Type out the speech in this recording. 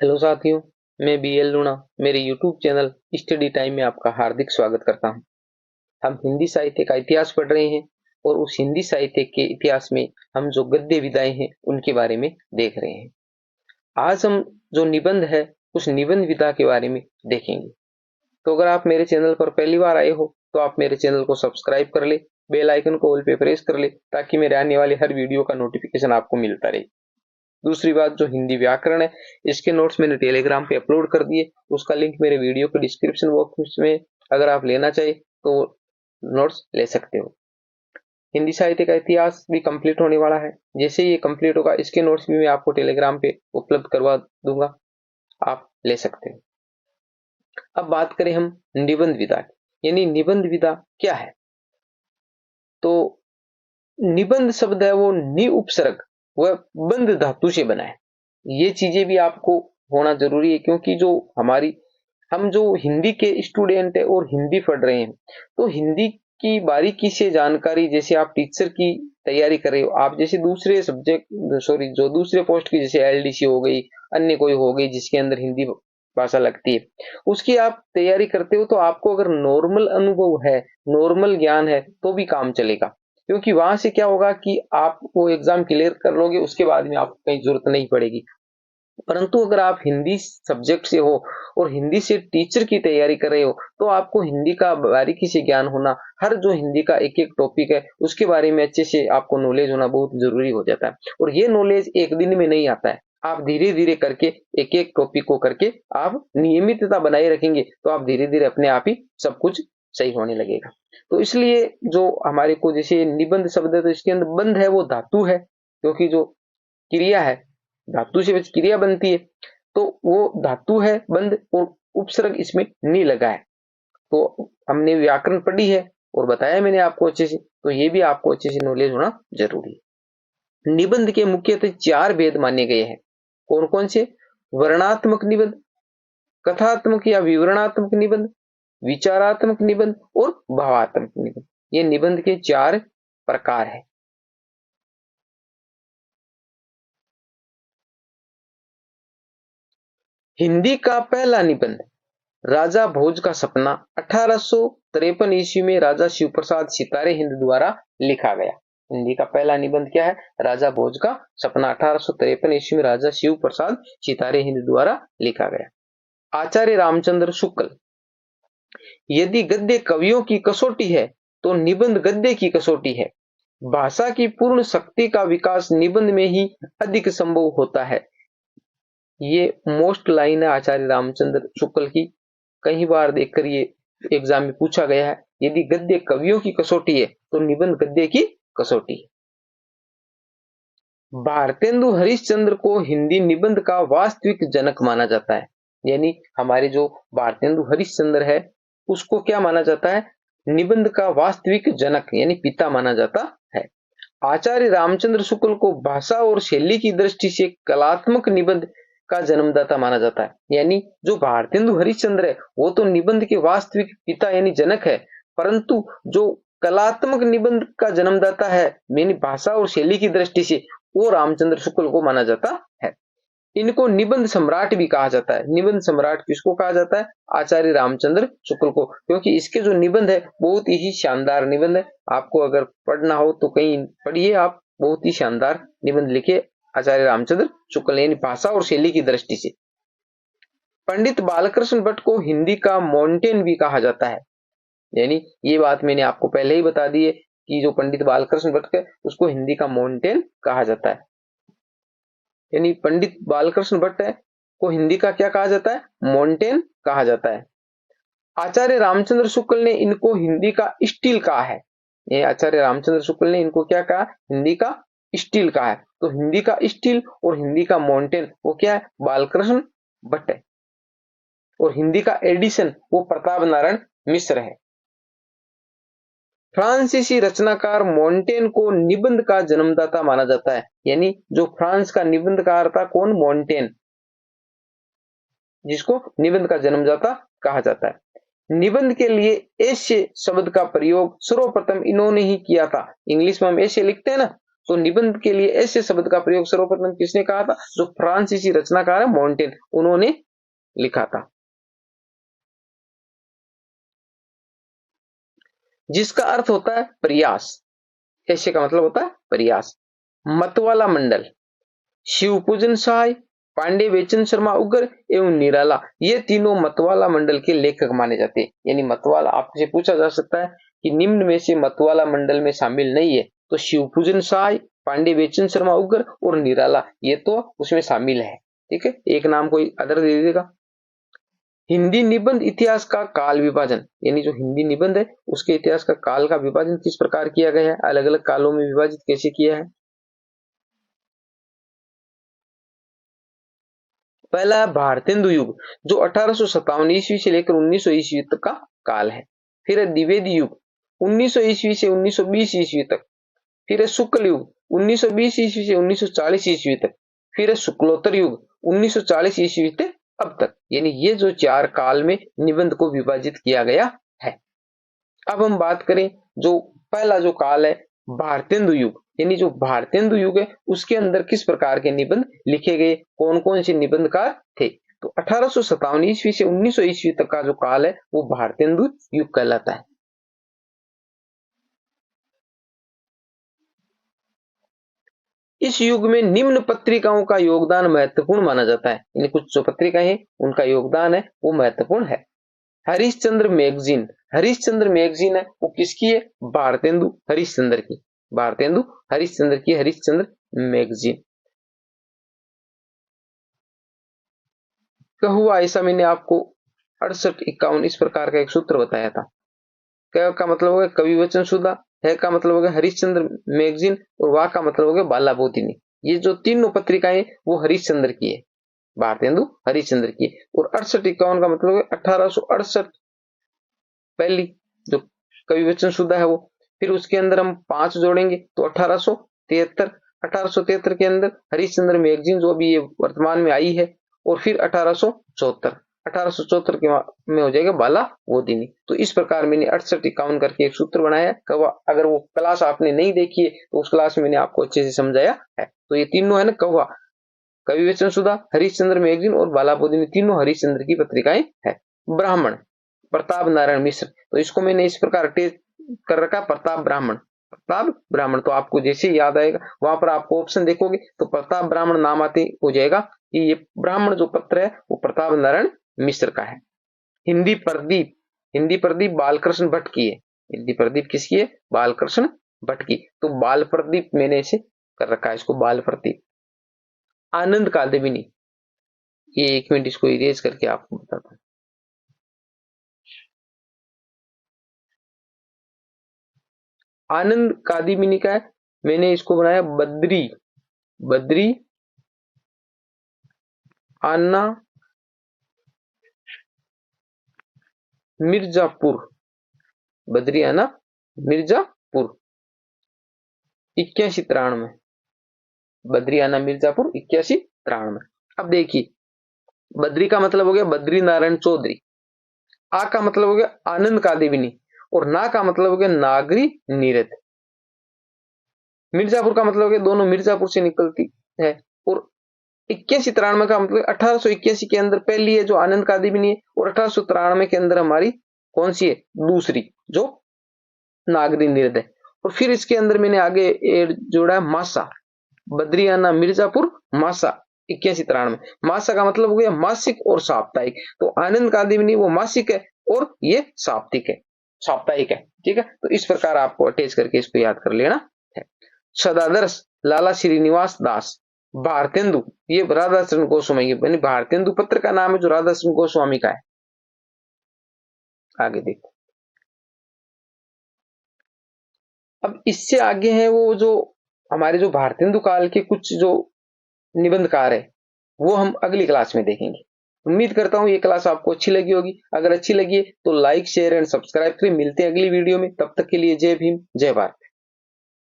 Hello साथियों, मैं BL लूणा मेरे यूट्यूब चैनल स्टडी टाइम में आपका हार्दिक स्वागत करता हूं। हम हिंदी साहित्य का इतिहास पढ़ रहे हैं और उस हिंदी साहित्य के इतिहास में हम जो गद्य विधाएं हैं उनके बारे में देख रहे हैं। आज हम जो निबंध है उस निबंध विधा के बारे में देखेंगे। तो अगर आप मेरे चैनल पर पहली बार आए हो तो आप मेरे चैनल को सब्सक्राइब कर ले, बेल आइकन को ऑल पे प्रेस कर ले ताकि मेरे आने वाले हर वीडियो का नोटिफिकेशन आपको मिलता रहे। दूसरी बात, जो हिंदी व्याकरण है इसके नोट्स मैंने टेलीग्राम पे अपलोड कर दिए, उसका लिंक मेरे वीडियो के डिस्क्रिप्शन बॉक्स में अगर आप लेना चाहे तो नोट्स ले सकते हो। हिंदी साहित्य का इतिहास भी कंप्लीट होने वाला है। जैसे ही ये कंप्लीट होगा इसके नोट्स भी मैं आपको टेलीग्राम पे उपलब्ध करवा दूंगा, आप ले सकते हो। अब बात करें हम निबंध विधा की, यानी निबंध विधा क्या है। तो निबंध शब्द है वो नि उपसर्ग वह बंध धातु से बना है। ये चीजें भी आपको होना जरूरी है क्योंकि हम जो हिंदी के स्टूडेंट है और हिंदी पढ़ रहे हैं तो हिंदी की बारीकी से जानकारी, जैसे आप टीचर की तैयारी कर रहे हो, आप जैसे दूसरे पोस्ट की जैसे एलडीसी हो गई, अन्य कोई हो गई जिसके अंदर हिंदी भाषा लगती है, उसकी आप तैयारी करते हो तो आपको अगर नॉर्मल अनुभव है, नॉर्मल ज्ञान है तो भी काम चलेगा। क्योंकि वहां से क्या होगा कि आप वो एग्जाम क्लियर कर लोगे, उसके बाद में आपको कहीं जरूरत नहीं पड़ेगी। परंतु अगर आप हिंदी सब्जेक्ट से हो और हिंदी से टीचर की तैयारी कर रहे हो तो आपको हिंदी का बारीकी से ज्ञान होना, हर जो हिंदी का एक एक टॉपिक है उसके बारे में अच्छे से आपको नॉलेज होना बहुत जरूरी हो जाता है। और ये नॉलेज एक दिन में नहीं आता है, आप धीरे धीरे करके एक एक टॉपिक को करके आप नियमितता बनाए रखेंगे तो आप धीरे धीरे अपने आप ही सब कुछ सही होने लगेगा। तो इसलिए जो हमारे को जैसे निबंध शब्द है तो इसके अंदर बंध है वो धातु है, क्योंकि जो क्रिया है धातु से क्रिया बनती है तो वो धातु है बंध, और उपसर्ग इसमें नहीं लगा है। तो हमने व्याकरण पढ़ी है और बताया मैंने आपको अच्छे से, तो ये भी आपको अच्छे से नॉलेज होना जरूरी है। निबंध के मुख्यतः 4 भेद माने गए हैं। कौन कौन से? वर्णात्मक निबंध, कथात्मक या विवरणात्मक निबंध, विचारात्मक निबंध और भावात्मक निबंध। ये निबंध के 4 प्रकार है। हिंदी का पहला निबंध राजा भोज का सपना 1853 ईस्वी में राजा शिवप्रसाद सितारे हिंद द्वारा लिखा गया। हिंदी का पहला निबंध क्या है? राजा भोज का सपना, 1853 ईस्वी में राजा शिवप्रसाद सितारे हिंद द्वारा लिखा गया। आचार्य रामचंद्र शुक्ल, यदि गद्य कवियों की कसौटी है तो निबंध गद्य की कसौटी है। भाषा की पूर्ण शक्ति का विकास निबंध में ही अधिक संभव होता है। ये मोस्ट लाइन है आचार्य रामचंद्र शुक्ल की, कई बार देखकर ये एग्जाम में पूछा गया है। यदि गद्य कवियों की कसौटी है तो निबंध गद्य की कसौटी है। भारतेंदु हरिश्चंद्र को हिंदी निबंध का वास्तविक जनक माना जाता है। यानी हमारे जो भारतेंदु हरिश्चंद्र है उसको क्या माना जाता है? निबंध का वास्तविक जनक यानी पिता माना जाता है। आचार्य रामचंद्र शुक्ल को भाषा और शैली की दृष्टि से कलात्मक निबंध का जन्मदाता माना जाता है। यानी जो भारतेंदु हरिश्चंद्र है वो तो निबंध के वास्तविक पिता यानी जनक है, परंतु जो कलात्मक निबंध का जन्मदाता है यानी भाषा और शैली की दृष्टि से वो रामचंद्र शुक्ल को माना जाता है। इनको निबंध सम्राट भी कहा जाता है। निबंध सम्राट किसको कहा जाता है? आचार्य रामचंद्र शुक्ल को, क्योंकि इसके जो निबंध है बहुत ही शानदार निबंध है। आपको अगर पढ़ना हो तो कहीं पढ़िए आप, बहुत ही शानदार निबंध लिखे आचार्य रामचंद्र शुक्ल ने भाषा और शैली की दृष्टि से। पंडित बालकृष्ण भट्ट को हिंदी का मोंटेन भी कहा जाता है। यानी ये बात मैंने आपको पहले ही बता दी है कि जो पंडित बालकृष्ण भट्ट है उसको हिंदी का मोंटेन कहा जाता है। यानी पंडित बालकृष्ण भट्ट है को हिंदी का क्या कहा जाता है? मोंटेन कहा जाता है। आचार्य रामचंद्र शुक्ल ने इनको हिंदी का स्टील कहा है। ये आचार्य रामचंद्र शुक्ल ने इनको क्या कहा? हिंदी का स्टील कहा है। तो हिंदी का स्टील और हिंदी का माउंटेन वो क्या है? बालकृष्ण भट्ट है। और हिंदी का एडिशन वो प्रताप नारायण मिश्र है। फ्रांसीसी रचनाकार मोंटेन को निबंध का जन्मदाता माना जाता है। यानी जो फ्रांस का निबंधकार था कौन? मोंटेन, जिसको निबंध का जन्मदाता कहा जाता है। निबंध के लिए ऐसे शब्द का प्रयोग सर्वप्रथम इन्होंने ही किया था। इंग्लिश में हम ऐसे लिखते हैं ना, तो निबंध के लिए ऐसे शब्द का प्रयोग सर्वप्रथम किसने कहा था? जो फ्रांसीसी रचनाकार है मोंटेन, उन्होंने लिखा था, जिसका अर्थ होता है प्रयास। ऐसे का मतलब होता है प्रयास। मतवाला मंडल, शिवपूजन सहाय, पांडे बेचन शर्मा उग्र एवं निराला, ये तीनों मतवाला मंडल के लेखक माने जाते हैं। यानी मतवाला, आपसे पूछा जा सकता है कि निम्न में से मतवाला मंडल में शामिल नहीं है, तो शिवपूजन सहाय, पांडे बेचन शर्मा उग्र और निराला ये तो उसमें शामिल है। ठीक है, एक नाम कोई अदर दे दीजिएगा। हिंदी निबंध इतिहास का काल विभाजन, यानी जो हिंदी निबंध है उसके इतिहास का काल का विभाजन किस प्रकार किया गया है, अलग अलग कालों में विभाजित कैसे किया है? पहला है भारतेंदु युग, जो 1857 ईस्वी से लेकर 1900 ईस्वी तक का काल है। फिर है द्विवेदी युग, 1900 ईस्वी से 1920 ईस्वी तक। फिर है शुक्ल युग, 1920 ईस्वी से 1940 ईस्वी तक। फिर है शुक्लोत्तर युग, 1940 ईस्वी से अब तक। यानी ये जो 4 काल में निबंध को विभाजित किया गया है। अब हम बात करें जो पहला जो काल है भारतेंदु युग, यानी जो भारतेंदु युग है उसके अंदर किस प्रकार के निबंध लिखे गए, कौन कौन से निबंधकार थे? तो 1857 ईस्वी से 1900 ईस्वी तक का जो काल है वो भारतेंदु युग कहलाता है। इस युग में निम्न पत्रिकाओं का योगदान महत्वपूर्ण माना जाता है, यानी कुछ जो पत्रिकाएं हैं उनका योगदान है वो महत्वपूर्ण है। हरिश्चंद्र मैगजीन, हरिश्चंद्र मैगजीन है वो किसकी है? भारतेंदु हरिश्चंद्र की, भारतेंदु हरिश्चंद्र की हरिश्चंद्र मैगजीन। कहुआ, ऐसा मैंने आपको 68-51 इस प्रकार का एक सूत्र बताया था। क का मतलब हो गया कवि वचन सुधा, है का मतलब हो गया हरिश्चंद्र मैगजीन और वाह का मतलब हो गया बाला बोधिनी। ये जो तीनों पत्रिकाएं वो हरिश्चंद्र की है, भारतेंदु हरिश्चंद्र की है। और 68-51 का मतलब है 1868 पहली जो कवि वचन सुधा है वो। फिर उसके अंदर हम 5 जोड़ेंगे तो 1873, 1873 के अंदर हरिश्चंद्र मैगजीन जो अभी ये वर्तमान में आई है। और फिर 1874, 1874 के में हो जाएगा बाला बोधिनी। तो इस प्रकार मैंने 68-51 करके एक सूत्र बनाया है। अगर वो क्लास आपने नहीं देखी है तो उस क्लास में मैंने आपको अच्छे से समझाया है। तो ये तीनों है ना, कौवा, कवि वचन सुधा, हरिश्चंद्र मैगजीन और बाला बोधिनी, तीनों हरिश्चंद्र की पत्रिकाएं है। ब्राह्मण, प्रताप नारायण मिश्र, तो इसको मैंने इस प्रकार टेस्ट कर रखा, प्रताप ब्राह्मण, प्रताप ब्राह्मण। तो आपको जैसे याद आएगा वहां पर आपको ऑप्शन देखोगे तो प्रताप ब्राह्मण नाम आते हो जाएगा कि ये ब्राह्मण जो पत्र है वो प्रताप नारायण मिश्र का है। हिंदी प्रदीप, हिंदी प्रदीप बालकृष्ण भट्ट की है। हिंदी प्रदीप किसकी है? बालकृष्ण भट्ट की। तो बाल प्रदीप मैंने इसे कर रखा है, इसको बाल प्रदीप। आनंद कादम्बिनी, ये 1 मिनट इसको इरेज करके आपको बताता हूँ। आनंद कादम्बिनी का है, मैंने इसको बनाया बद्री, बद्री आना मिर्जापुर, बद्री आना मिर्जापुर 81-93, बद्री आना मिर्जापुर 81-93। अब देखिए बद्री का मतलब हो गया बद्री नारायण चौधरी, आ का मतलब हो गया आनंद कादम्बिनी और ना का मतलब हो गया नागरी नीरद। मिर्जापुर का मतलब हो गया दोनों मिर्जापुर से निकलती है। और 81-93 का मतलब 1881 के अंदर पहली है जो आनंद कादम्बिनी है और 1893 के अंदर हमारी कौन सी है? दूसरी, जो नागरी नीरद है। और फिर इसके अंदर मैंने आगे जोड़ा है मासा, बद्रियाना मिर्जापुर मासा 81-93। मासा का मतलब हो गया मासिक और साप्ताहिक, तो आनंद कादम्बिनी वो मासिक है और ये साप्ताहिक है, साप्ताहिक है। ठीक है, तो इस प्रकार आपको अटैच करके इसको याद कर लेना है। सदादर्श लाला श्रीनिवास दास, भारतेंदु ये राधाचरण गोस्वामी, यानी भारतेंदु पत्र का नाम है जो राधाचरण गोस्वामी का है। आगे देखो, अब इससे आगे है वो जो हमारे जो भारतेंदु काल के कुछ जो निबंधकार है वो हम अगली क्लास में देखेंगे। उम्मीद करता हूं ये क्लास आपको अच्छी लगी होगी। अगर अच्छी लगी है तो लाइक शेयर एंड सब्सक्राइब करें। मिलते हैं अगली वीडियो में, तब तक के लिए जय भीम जय भारत।